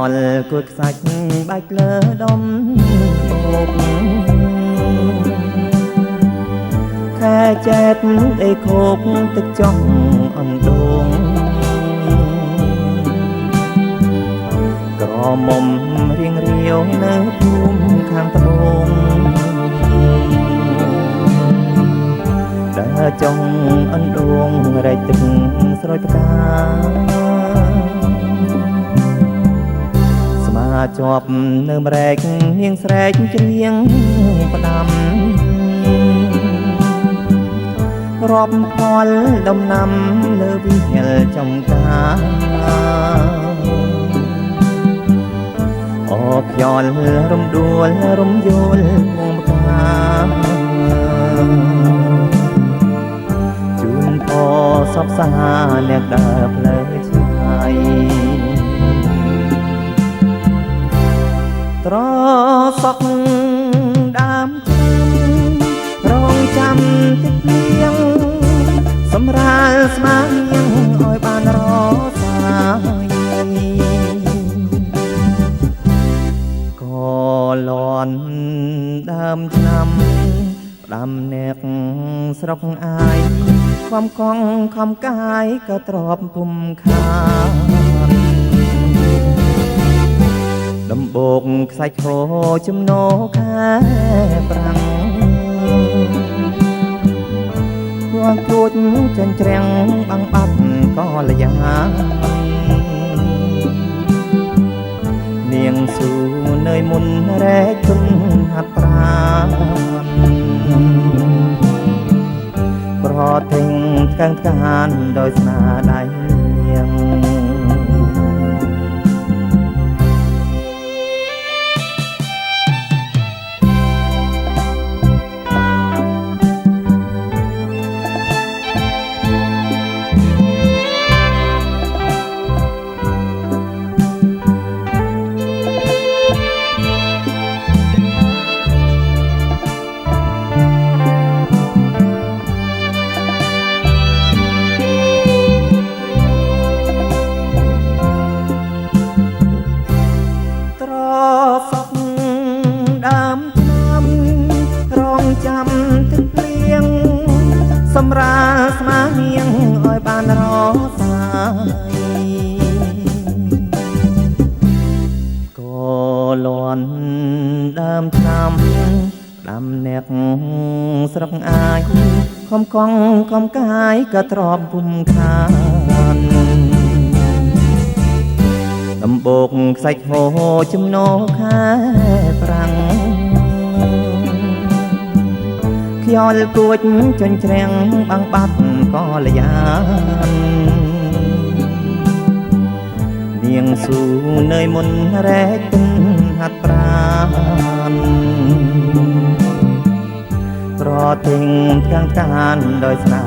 ល់គួតខ្សាច់បាច់លើដុំអូបខែចេតអេខូបទឹកចង់អណ្ដូងក្រមុំរៀងរាវនៅភូមិខាងត្បូងដើរចង់អណ្ដូងរែកទឹកស្រោចផ្កាស្មាជាប់នៅម្រែកនាងស្រែកច្រៀងផ្ដាំរាប់ផលដំណាំលើវិហិលចំការអូខ្យល់រំដួលរំយល់ភូមិកាជូនពរសពសាអ្នកដើរផ្លូវឆ្ងាយត្រសក់ដើមរងចាំតិចលៀងសម្រាលស្មារតីឲ្យបានរសាយក៏លន់ដើមឆ្នាំផ្ដាំអ្នកស្រុកអាយខំកងខំកាយក៏ទ្របភូមិខានដំបូកខ្សាច់ហូរចំណោខែប្រាំងគាត់គួចចិញ្ច្រាំងបាំងបាត់ក៏លយ៉ានាងស៊ូនៅមុនរែកទុនហាត់ប្រាណប្រទិញថ្កើងថ្កានដោយស្នាដៃនាងសម្រាលស្មារតីឲ្យបានរសាយក៏លន់ដើមឆ្នាំដាំអ្នកស្រុកអាយខំកងខំកាយក៏ទ្របភូមិខានដំបូកខ្សាច់ហូរចំណោខែប្រាំងខ្យល់គួចចិញ្ច្រាំងបាំងបាត់ក៏លយ៉ាននាងស៊ូនៅមុនរែកទុនហាត់ប្រាណប្រទិញទាំងកានដោយស្នា